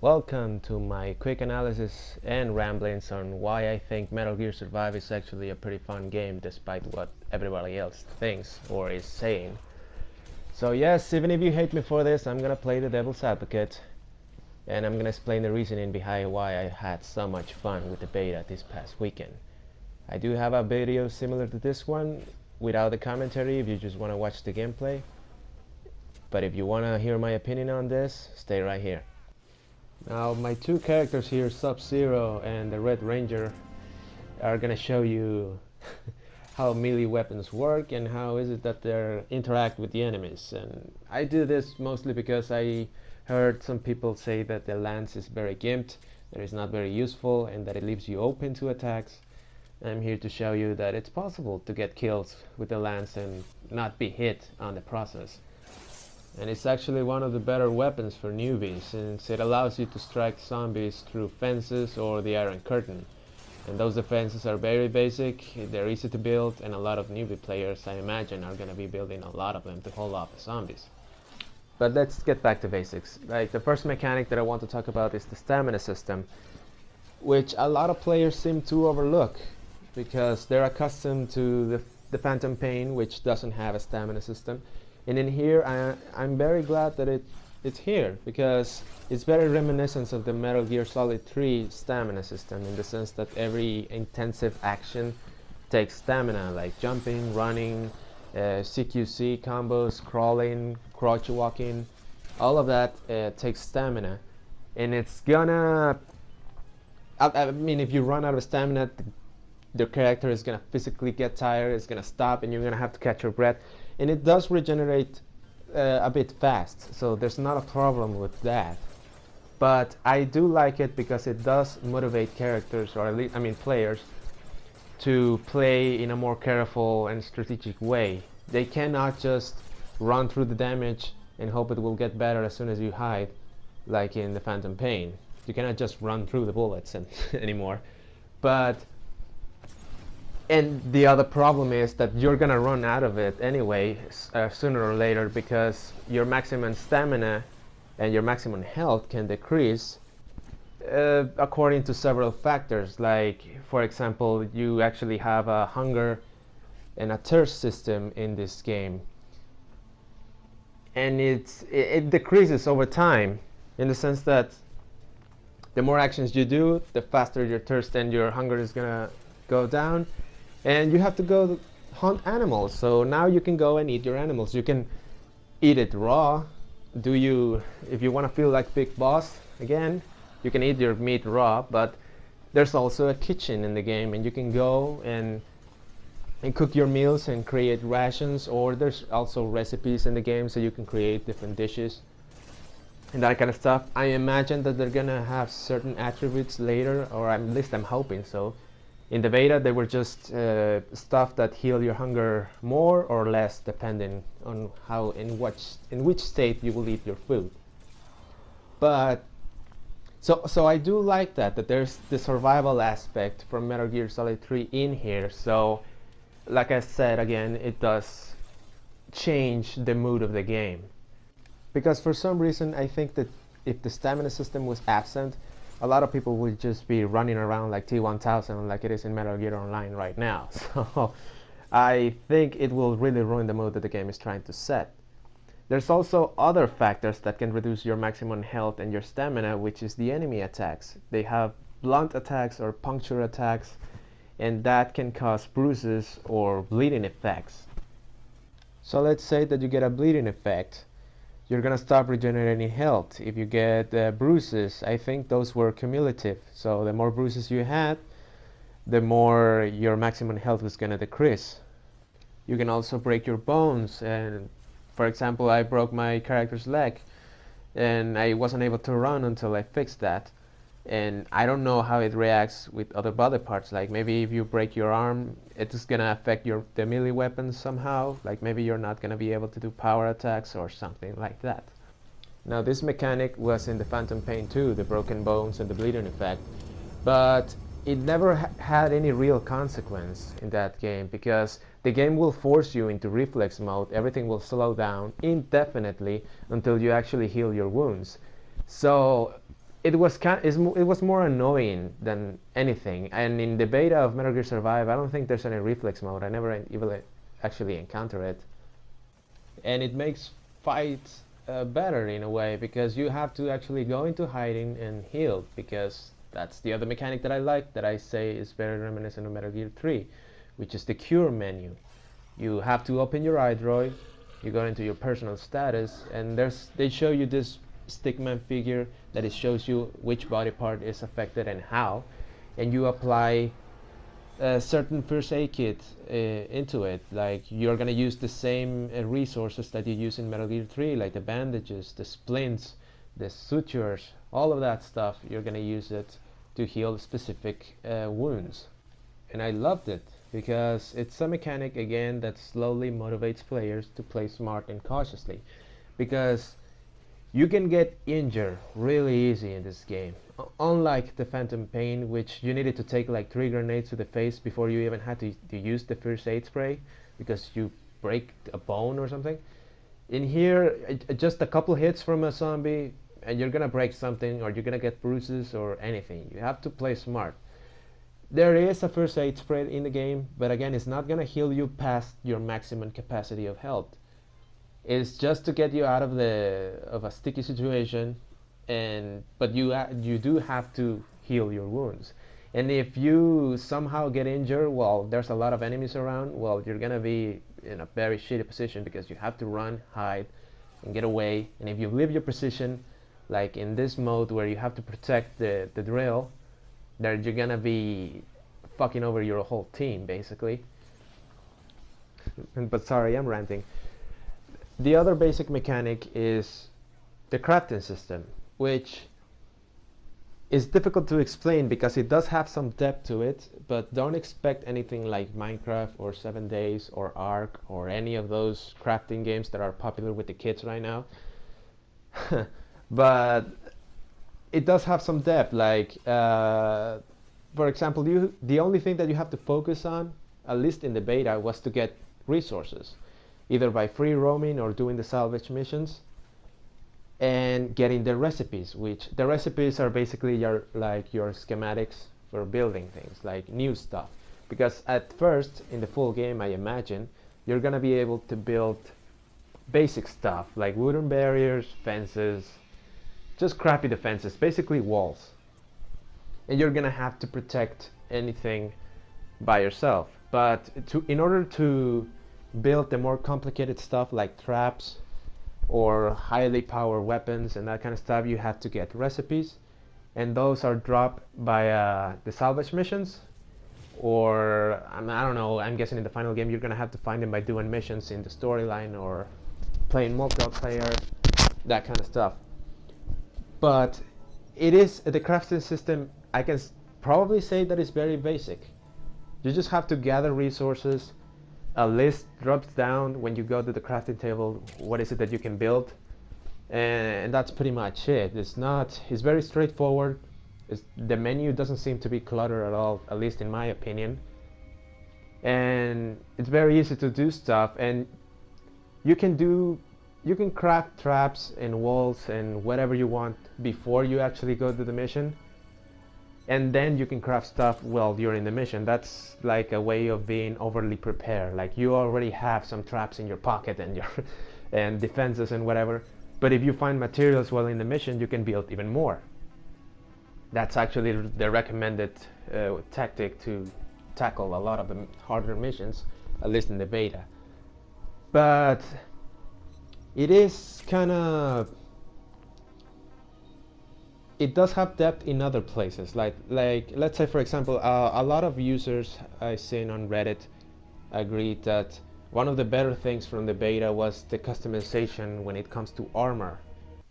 Welcome to my quick analysis and ramblings on why I think Metal Gear Survive is actually a pretty fun game despite what everybody else thinks or is saying. So yes, even if you hate me for this, I'm gonna play the devil's advocate and I'm gonna explain the reasoning behind why I had so much fun with the beta this past weekend. I do have a video similar to this one without the commentary if you just want to watch the gameplay. But if you want to hear my opinion on this, stay right here. Now my two characters here, Sub-Zero and the Red Ranger, are gonna show you how melee weapons work and how is it that they interact with the enemies. And I do this mostly because I heard some people say that the lance is very gimped, that it's not very useful, and that it leaves you open to attacks. I'm here to show you that it's possible to get kills with the lance and not be hit on the process. And it's actually one of the better weapons for newbies, since it allows you to strike zombies through fences or the Iron Curtain. And those defenses are very basic, they're easy to build, and a lot of newbie players, I imagine, are gonna be building a lot of them to hold off the zombies. But let's get back to basics. Like, the first mechanic that I want to talk about is the stamina system, which a lot of players seem to overlook, because they're accustomed to the Phantom Pain, which doesn't have a stamina system. And in here, I'm very glad that it's here, because it's very reminiscent of the Metal Gear Solid 3 stamina system, in the sense that every intensive action takes stamina, like jumping, running, CQC combos, crawling, crouch walking. All of that takes stamina. And it's gonna... I mean, if you run out of stamina, the character is gonna physically get tired, it's gonna stop, and you're gonna have to catch your breath. And it does regenerate a bit fast, so there's not a problem with that. But I do like it because it does motivate characters, or at least, players, to play in a more careful and strategic way. They cannot just run through the damage and hope it will get better as soon as you hide, like in the Phantom Pain. You cannot just run through the bullets anymore. And the other problem is that you're gonna run out of it anyway, sooner or later, because your maximum stamina and your maximum health can decrease according to several factors. Like, for example, you actually have a hunger and a thirst system in this game, and it decreases over time, in the sense that the more actions you do, the faster your thirst and your hunger is gonna go down. And you have to go hunt animals, so now you can go and eat your animals. You can eat it raw. If you want to feel like Big Boss again, you can eat your meat raw, but there's also a kitchen in the game, and you can go and cook your meals and create rations, or there's also recipes in the game, so you can create different dishes and that kind of stuff. I imagine that they're gonna have certain attributes later, or at least I'm hoping so. In the beta, they were just stuff that heal your hunger more or less, depending on in which state you will eat your food. But so I do like that there's the survival aspect from Metal Gear Solid 3 in here. So, like I said again, it does change the mood of the game. Because for some reason, I think that if the stamina system was absent, a lot of people would just be running around like T-1000 like it is in Metal Gear Online right now. So I think it will really ruin the mood that the game is trying to set. There's also other factors that can reduce your maximum health and your stamina, which is the enemy attacks. They have blunt attacks or puncture attacks, and that can cause bruises or bleeding effects. So let's say that you get a bleeding effect. You're gonna stop regenerating health. If you get bruises, I think those were cumulative. So the more bruises you had, the more your maximum health was gonna decrease. You can also break your bones, and for example, I broke my character's leg, and I wasn't able to run until I fixed that. And I don't know how it reacts with other body parts. Like, maybe if you break your arm, it's gonna affect the melee weapons somehow. Like, maybe you're not gonna be able to do power attacks or something like that. Now, this mechanic was in the Phantom Pain too, the broken bones and the bleeding effect, but it never had any real consequence in that game, because the game will force you into reflex mode. Everything will slow down indefinitely until you actually heal your wounds. So it was more annoying than anything. And in the beta of Metal Gear Survive, I don't think there's any reflex mode. I never even actually encounter it, and it makes fights better in a way because you have to actually go into hiding and heal, because that's the other mechanic that I like, that I say is very reminiscent of Metal Gear 3, which is the cure menu. You have to open your iDroid, you go into your personal status, and they show you this stickman figure that it shows you which body part is affected and how, and you apply a certain first aid kit into it. Like, you're gonna use the same resources that you use in Metal Gear 3, like the bandages, the splints, the sutures, all of that stuff. You're gonna use it to heal specific wounds, and I loved it because it's a mechanic again that slowly motivates players to play smart and cautiously, because you can get injured really easy in this game. Unlike the Phantom Pain, which you needed to take like 3 grenades to the face before you even had to use the first aid spray because you break a bone or something. In here, just a couple hits from a zombie and you're gonna break something, or you're gonna get bruises or anything. You have to play smart. There is a first aid spray in the game, but again, it's not gonna heal you past your maximum capacity of health. It's just to get you out of a sticky situation, but you do have to heal your wounds. And if you somehow get injured while there's a lot of enemies around, well, you're gonna be in a very shitty position because you have to run, hide, and get away. And if you leave your position, like in this mode where you have to protect the drill, there you're gonna be fucking over your whole team basically. But sorry, I'm ranting. The other basic mechanic is the crafting system, which is difficult to explain because it does have some depth to it, but don't expect anything like Minecraft or 7 Days or Ark or any of those crafting games that are popular with the kids right now. But it does have some depth. Like, for example, the only thing that you have to focus on, at least in the beta, was to get resources, either by free roaming or doing the salvage missions, and getting the recipes, which the recipes are basically your schematics for building things, like new stuff. Because at first, in the full game, I imagine, you're gonna be able to build basic stuff, like wooden barriers, fences, just crappy defenses, basically walls. And you're gonna have to protect anything by yourself. But in order to build the more complicated stuff like traps or highly powered weapons and that kind of stuff, you have to get recipes, and those are dropped by the salvage missions, or I don't know, I'm guessing in the final game you're gonna have to find them by doing missions in the storyline or playing multiplayer, that kind of stuff. But it is the crafting system, I can probably say that it's very basic. You just have to gather resources. A list drops down when you go to the crafting table, what is it that you can build, and that's pretty much it. It's very straightforward. The menu doesn't seem to be cluttered at all, at least in my opinion, and it's very easy to do stuff. And you can craft traps and walls and whatever you want before you actually go to the mission, and then you can craft stuff while you're in the mission. That's like a way of being overly prepared. Like, you already have some traps in your pocket and and defenses and whatever, but if you find materials while in the mission, you can build even more. That's actually the recommended tactic to tackle a lot of the harder missions, at least in the beta. But it is kind of, it does have depth in other places, like let's say, for example, a lot of users I've seen on Reddit agreed that one of the better things from the beta was the customization when it comes to armor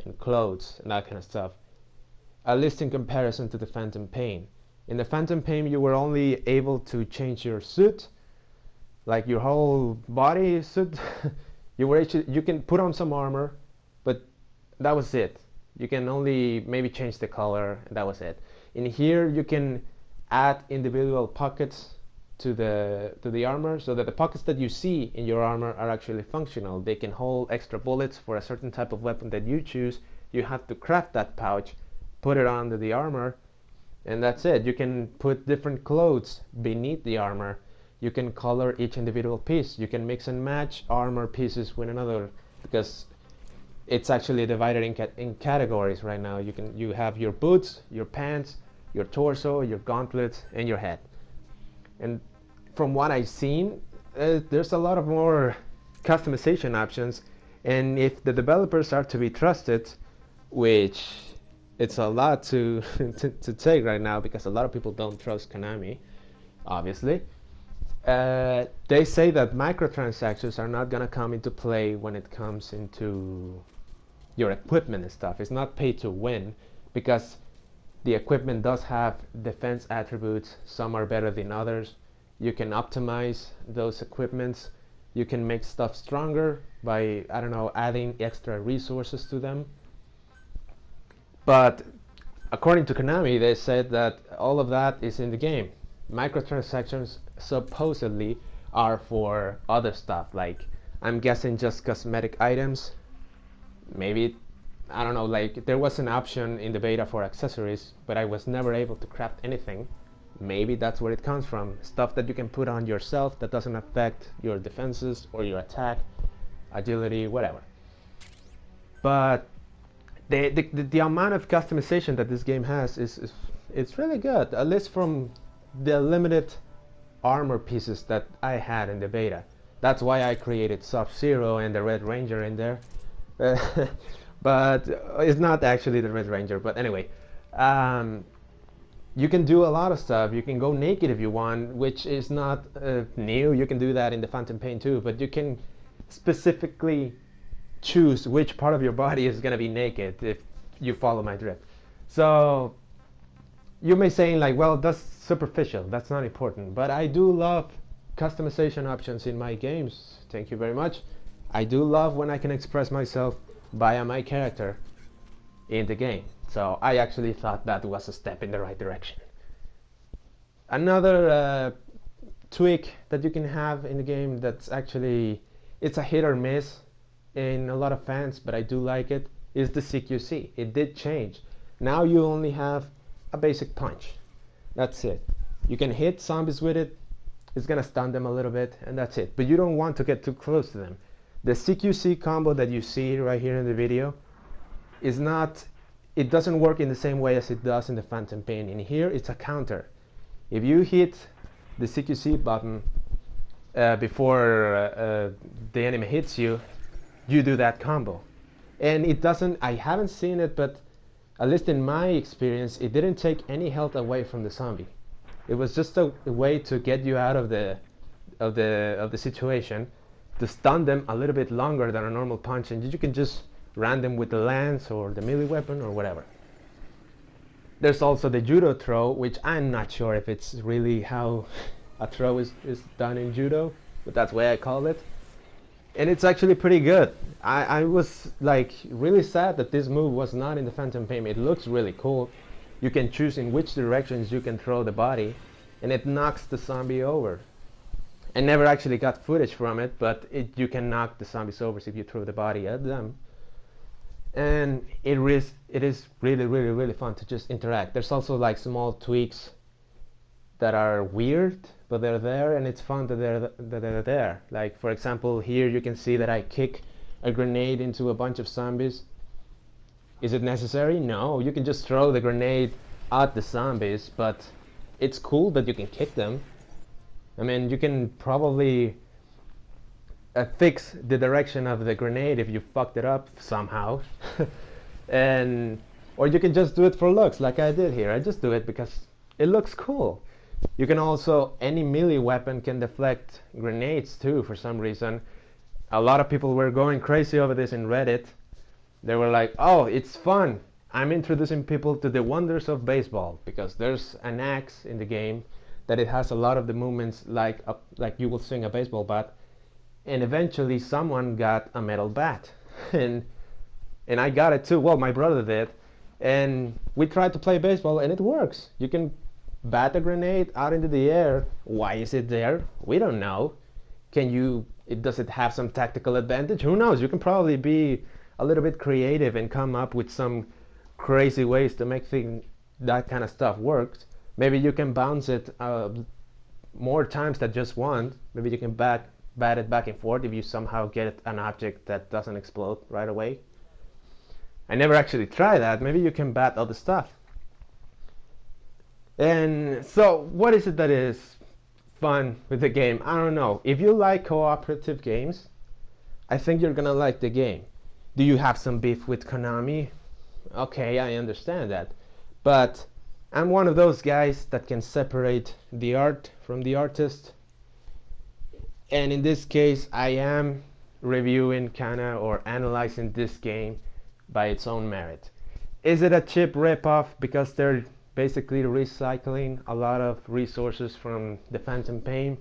and clothes and that kind of stuff, at least in comparison to the Phantom Pain. In the Phantom Pain, you were only able to change your suit, like your whole body suit. You can put on some armor, but that was it. You can only maybe change the color, and that was it. In here, you can add individual pockets to the armor, so that the pockets that you see in your armor are actually functional. They can hold extra bullets for a certain type of weapon that you choose. You have to craft that pouch put it under the armor, and that's it. You can put different clothes beneath the armor. You can color each individual piece. You can mix and match armor pieces with another, because it's actually divided in categories right now. You have your boots, your pants, your torso, your gauntlets, and your head. And from what I've seen, there's a lot of more customization options. And if the developers are to be trusted, which it's a lot to to take right now, because a lot of people don't trust Konami, obviously. They say that microtransactions are not gonna come into play when it comes into your equipment and stuff. It's not pay to win, because the equipment does have defense attributes. Some are better than others. You can optimize those equipments. You can make stuff stronger by, I don't know, adding extra resources to them. But according to Konami, they said that all of that is in the game. Microtransactions supposedly are for other stuff, like, I'm guessing, just cosmetic items. Maybe, I don't know, like there was an option in the beta for accessories, but I was never able to craft anything. Maybe that's where it comes from. Stuff that you can put on yourself that doesn't affect your defenses or your attack, agility, whatever. But the amount of customization that this game has is it's really good, at least from the limited armor pieces that I had in the beta. That's why I created Sub-Zero and the Red Ranger in there. But it's not actually the Red Ranger. But anyway, you can do a lot of stuff. You can go naked if you want, which is not new. You can do that in the Phantom Pain too, but you can specifically choose which part of your body is going to be naked if you follow my drift. So you may say, like, well, that's superficial, that's not important, but I do love customization options in my games. Thank you very much. I do love when I can express myself via my character in the game. So I actually thought that was a step in the right direction. Another tweak that you can have in the game that's actually, it's a hit or miss in a lot of fans, but I do like it, is the CQC. It did change. Now you only have a basic punch. That's it. You can hit zombies with it. It's gonna stun them a little bit, and that's it. But you don't want to get too close to them. The CQC combo that you see right here in the video is not, it doesn't work in the same way as it does in the Phantom Pain. In here, it's a counter. If you hit the CQC button before the enemy hits you, you do that combo. And it doesn't, I haven't seen it, but at least in my experience, it didn't take any health away from the zombie. It was just a way to get you out of the situation, to stun them a little bit longer than a normal punch, and you can just ram them with the lance or the melee weapon or whatever. There's also the judo throw, which I'm not sure if it's really how a throw is done in judo, but that's the way I call it. And it's actually pretty good. I was like really sad that this move was not in the Phantom Pain. It looks really cool. You can choose in which directions you can throw the body, and it knocks the zombie over. I never actually got footage from it, but you can knock the zombies over if you throw the body at them. And it is really, really, really fun to just interact. There's also like small tweaks that are weird, but they're there, and it's fun that they're there. Like, for example, here you can see that I kick a grenade into a bunch of zombies. Is it necessary? No, you can just throw the grenade at the zombies, but it's cool that you can kick them. I mean, you can probably fix the direction of the grenade if you fucked it up somehow. Or you can just do it for looks, like I did here. I just do it because it looks cool. You can also, any melee weapon can deflect grenades too, for some reason. A lot of people were going crazy over this in Reddit. They were like, oh, it's fun. I'm introducing people to the wonders of baseball, because there's an axe in the game that it has a lot of the movements like you will swing a baseball bat. And eventually someone got a metal bat. and I got it too. Well, my brother did. And we tried to play baseball, and it works. You can bat a grenade out into the air. Why is it there? We don't know. Does it have some tactical advantage? Who knows? You can probably be a little bit creative and come up with some crazy ways to make that kind of stuff work. Maybe you can bounce it more times than just once. Maybe you can bat it back and forth if you somehow get an object that doesn't explode right away. I never actually tried that. Maybe you can bat other stuff. And so what is it that is fun with the game? I don't know. If you like cooperative games, I think you're gonna like the game. Do you have some beef with Konami? Okay, I understand that. But I'm one of those guys that can separate the art from the artist. And in this case, I am reviewing kinda or analyzing this game by its own merit. Is it a cheap ripoff because they're basically recycling a lot of resources from the Phantom Pain?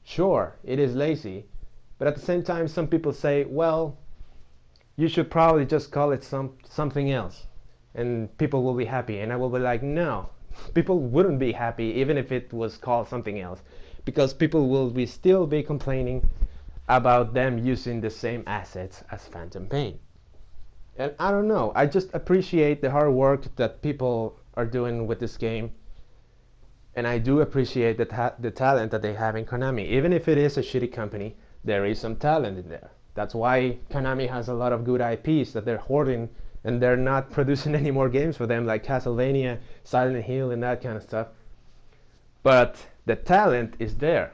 Sure, it is lazy. But at the same time, some people say, well, you should probably just call it something else and people will be happy. And I will be like, no, people wouldn't be happy even if it was called something else, because people will still be complaining about them using the same assets as Phantom Pain. And I don't know, I just appreciate the hard work that people are doing with this game. And I do appreciate the talent that they have in Konami. Even if it is a shitty company, there is some talent in there. That's why Konami has a lot of good IPs that they're hoarding, and they're not producing any more games for them, like Castlevania, Silent Hill, and that kind of stuff. But the talent is there.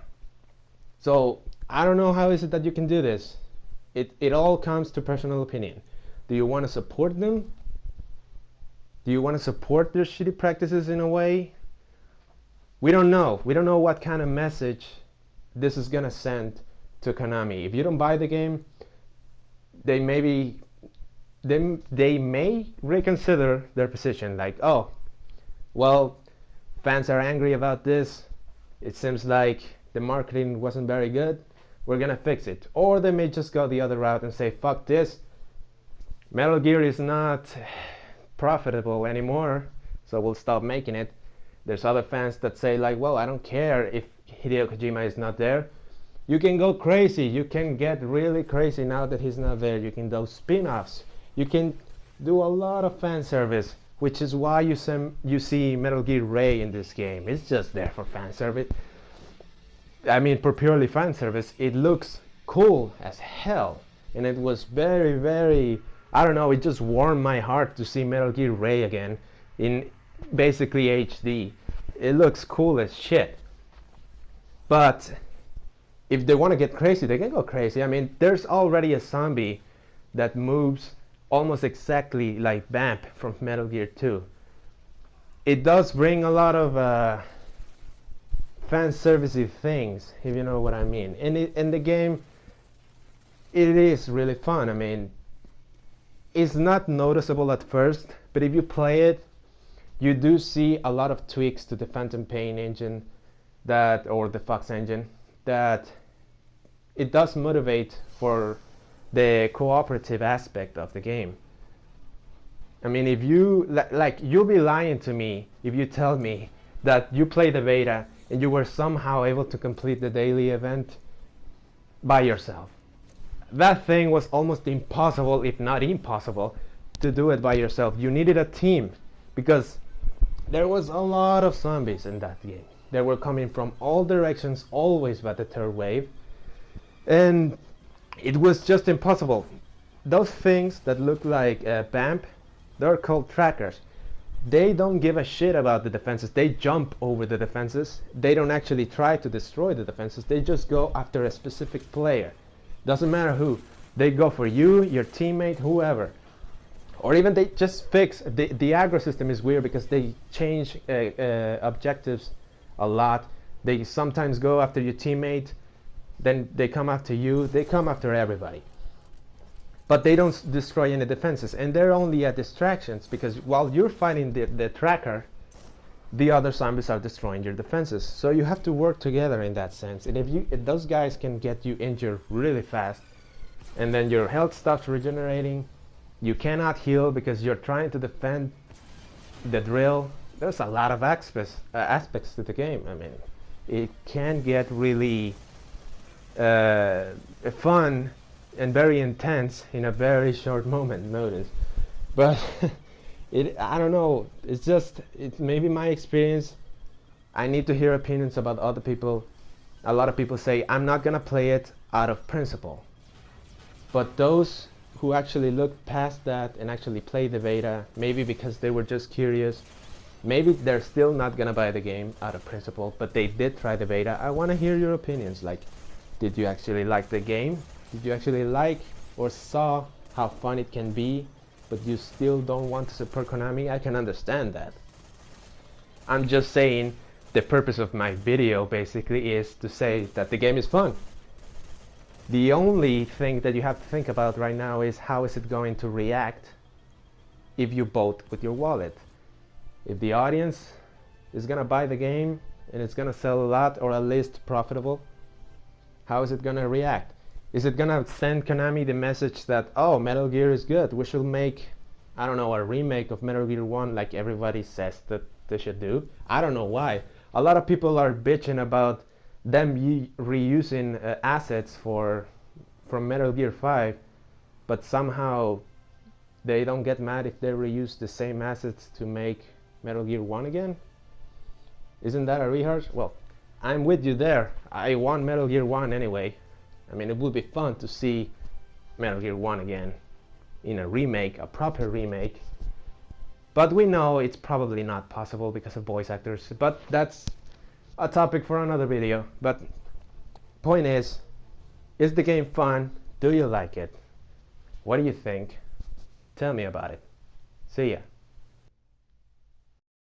So I don't know how is it that you can do this. It all comes to personal opinion. Do you want to support them? Do you want to support their shitty practices in a way? We don't know. We don't know what kind of message this is gonna send to Konami. If you don't buy the game, they may reconsider their position. Like, oh, well, fans are angry about this. It seems like the marketing wasn't very good. We're gonna fix it. Or they may just go the other route and say, fuck this. Metal Gear is not profitable anymore, so we'll stop making it. There's other fans that say like, well, I don't care if Hideo Kojima is not there. You can go crazy. You can get really crazy now that he's not there. You can do spin-offs. You can do a lot of fan service, which is why you see Metal Gear Ray in this game. It's just there for fan service. I mean, for purely fan service. It looks cool as hell, and it was very, very, I don't know, it just warmed my heart to see Metal Gear Ray again in basically HD. It looks cool as shit. But if they want to get crazy, they can go crazy. I mean, there's already a zombie that moves almost exactly like Vamp from Metal Gear 2. It does bring a lot of fan servicey things, if you know what I mean. And the game, it is really fun. I mean, it's not noticeable at first, but if you play it, you do see a lot of tweaks to the Phantom Pain engine or the Fox engine, that it does motivate for the cooperative aspect of the game. I mean, if you, like, you'll be lying to me if you tell me that you played the beta and you were somehow able to complete the daily event by yourself. That thing was almost impossible, if not impossible, to do it by yourself. You needed a team, because there was a lot of zombies in that game. They were coming from all directions, always by the third wave, and it was just impossible. Those things that look like BAMP, they're called trackers. They don't give a shit about the defenses. They jump over the defenses. They don't actually try to destroy the defenses. They just go after a specific player. Doesn't matter who. They go for you, your teammate, whoever. Or even they just fix. The aggro system is weird because they change objectives a lot. They sometimes go after your teammate, then they come after you. They come after everybody. But they don't destroy any defenses, and they're only at distractions, because while you're fighting the tracker, the other zombies are destroying your defenses. So you have to work together in that sense. And if those guys can get you injured really fast, and then your health stops regenerating, you cannot heal because you're trying to defend the drill. There's a lot of aspects to the game. I mean, it can get really fun and very intense in a very short moment notice. But I don't know, it's just, it's maybe my experience. I need to hear opinions about other people. A lot of people say I'm not gonna play it out of principle, but those who actually look past that and actually play the beta, maybe because they were just curious, maybe they're still not gonna buy the game out of principle, but they did try the beta. I want to hear your opinions. Like, did you actually like the game? Did you actually like or saw how fun it can be, but you still don't want to support Konami? I can understand that. I'm just saying the purpose of my video basically is to say that the game is fun. The only thing that you have to think about right now is how is it going to react if you vote with your wallet. If the audience is gonna buy the game and it's gonna sell a lot, or at least profitable, how is it gonna react? Is it gonna send Konami the message that, oh, Metal Gear is good, we should make, I don't know, a remake of Metal Gear 1 like everybody says that they should do? I don't know why. A lot of people are bitching about them reusing assets from Metal Gear 5, but somehow they don't get mad if they reuse the same assets to make Metal Gear 1 again? Isn't that a rehash? Well, I'm with you there. I want Metal Gear 1 anyway. I mean, it would be fun to see Metal Gear 1 again in a remake, a proper remake. But we know it's probably not possible because of voice actors. But that's a topic for another video. But point is the game fun? Do you like it? What do you think? Tell me about it. See ya.